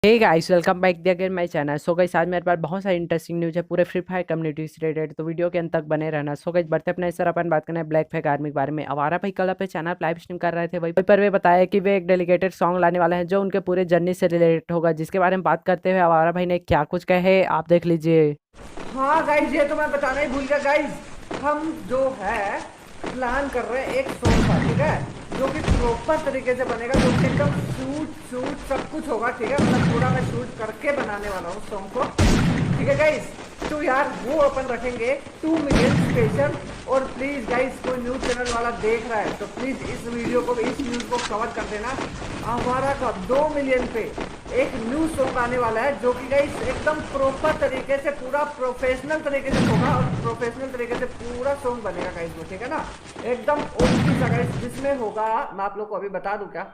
Hey guys, welcome back again my channel. So guys, आज मेरे पास बहुत सारी इंटरेस्टिंग न्यूज़ है पूरे फ्री फायर कम्युनिटी से रिलेटेड, तो वीडियो के अंत तक बने रहना। सो गाइस, बढ़ते अपने सर अपन बात करना है ब्लैक फ्लैग आर्मी के बारे में। आवारा भाई कल अपने चैनल पर लाइव स्ट्रीम कर रहे थे, वहीं पर वे बताया कि वे एक डेलीकेटेड सॉन्ग लाने वाले हैं जो उनके पूरे जर्नी से रिलेटेड होगा, जिसके बारे में बात करते हुए आवारा भाई ने क्या कुछ कहे आप देख लीजिए। हाँ गाइज, ये तो मैं बताना ही भूल गया गाइज। हम जो है प्लान कर रहे हैं एक सॉन्ग का, ठीक है, जो कि प्रॉपर तरीके से बनेगा, जो कि एकदम शूट शूट सब कुछ होगा, ठीक है। मतलब पूरा मैं शूट करके बनाने वाला हूँ सॉन्ग को, ठीक है गाइज। तो यार वो अपन रखेंगे 2 मिलियन स्पेशल। और प्लीज गाइज, कोई न्यूज चैनल वाला देख रहा है तो प्लीज इस वीडियो को, इस न्यूज को कवर कर देना। हमारा का 2 मिलियन पे एक न्यू सॉन्ग आने वाला है, जो कि गाइस एकदम प्रॉपर तरीके से, पूरा प्रोफेशनल तरीके से होगा और प्रोफेशनल तरीके से पूरा सॉन्ग बनेगा गाइस वो, ठीक है ना। एकदम ओपी सा गाइस, जिसमें होगा, मैं आप लोग को अभी बता दूं क्या,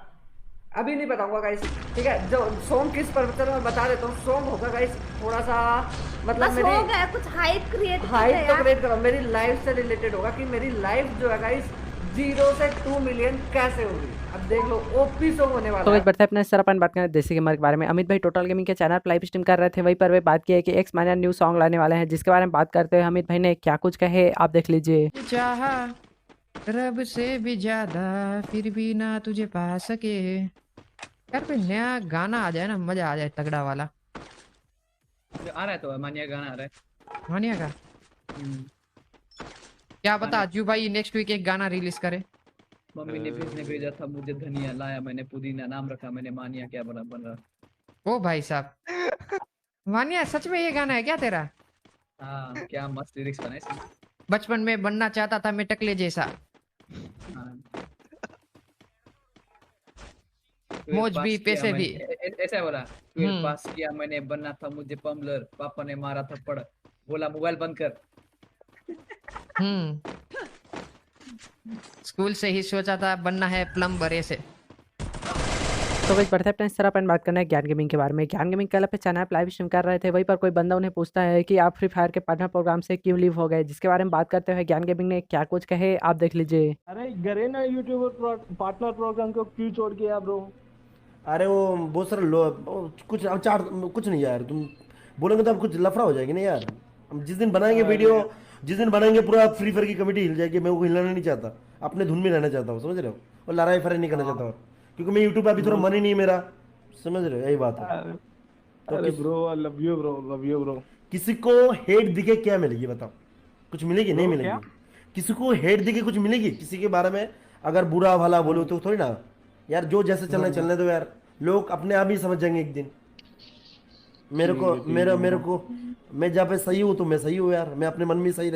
अभी नहीं बताऊंगा गाइस, ठीक है। जो सॉन्ग किस पर, चलो मैं बता देता हूँ। सॉन्ग होगा गाइस थोड़ा सा, मतलब बस मेरी हो गया, कुछ हाइप क्रिएट हाइप तो क्रिएट करो, मेरी लाइफ से रिलेटेड होगा कि मेरी लाइफ जो है गाइस 0 से 2 मिलियन कैसे होगी। अब देख लो, ओपी सॉन्ग होने तो वाला गाइस, है। बढ़ते अपने सर अपन बात करना है देसी गेमर के बारे में। अमित भाई टोटल गेमिंग के चैनल पर लाइव स्ट्रीम कर रहे थे, वहीं पर वे बात की है कि एक्स माइनर न्यू सॉन्ग लाने वाले हैं, जिसके बारे में बात करते हुए अमित भाई ने क्या कुछ कहे आप देख लीजिए। चाहा रब से भी ज्यादा फिर भी ना तुझे पा सके। यार कोई नया गाना आ जाए ना, मजा आ जाए तगड़ा वाला। आ रहा है तो मानिया गाना आ रहा मानिया का है। क्या बता, मानिया अज्जू भाई नेक्स्ट वीक एक गाना रिलीज करे। मम्मी ने भेजने भेजा था मुझे धनिया, लाया मैंने पुदीना, नाम रखा मैंने मानिया, क्या बना बन रहा। ओ भाई साहब, मानिया सच में ये गाना है क्या तेरा? हाँ, क्या मस्त लिरिक्स बनाए इसने। बचपन में बनना चाहता था मैं टकले जैसा, हाँ, ट्वेल्थ मौज भी पास किया पैसे भी। मैंने, ऐसा बोला, ट्वेल्थ हम्म। पास किया मैंने, बनना था मुझे पम्बलर, पापा ने मारा थप्पड़, बोला मोबाइल बंद कर। हम्म। स्कूल से ही सोचा था बनना है प्लम्बर ऐसे। तो वही बढ़ते अपने इस तरह अपन बात करना है ज्ञान गेमिंग के बारे में। ज्ञान गेमिंग कल पे चैनल पर लाइव स्ट्रीम कर रहे थे, वहीं पर कोई बंदा उन्हें पूछता है कि आप फ्री फायर के पार्टनर प्रोग्राम से क्यों लीव हो गए, जिसके बारे में बात करते हुए ज्ञान गेमिंग ने क्या कुछ कहे आप देख लीजिए। अरे गरे ना यूट्यूबर पार्टनर प्रोग्राम को क्यों छोड़ के यार ब्रो। अरे वो बहुत सारे कुछ अब चार कुछ नहीं यार, तुम बोलोगे तो अब कुछ लफड़ा हो जाएगी ना यार। हम जिस दिन बनाएंगे वीडियो, जिस दिन बनाएंगे पूरा फ्री फायर की कमेटी हिल जाएगी। मैं वो हिलाना नहीं चाहता, अपने धुन में रहना चाहता हूँ, समझ रहे हो। और लड़ाई फराई नहीं करना चाहता और, क्योंकि मैं यूट्यूब पे अभी थोड़ा मन ही नहीं है मेरा, समझ रहे हो, यही बात है। अरे तो अरे bro, love you bro, love you bro. किसी को हेट दिखे क्या मिलेगी बताओ? कुछ मिलेगी? नहीं ब्रो क्या? मिलेगी। किसी को हेट दिखे कुछ मिलेगी किसी के बारे में? अगर बुरा भला बोलो तो थोड़ी ना यार, जो जैसे चलना है हाँ, चलने दो यार। लोग अपने आप ही समझ जाएंगे एक दिन। मेरे ठीक को है ठीक मेरा है मेरे ब्रो। को मैं जहाँ पे सही हूँ तो मैं सही हूँ यार, मैं अपने मन में सही रहता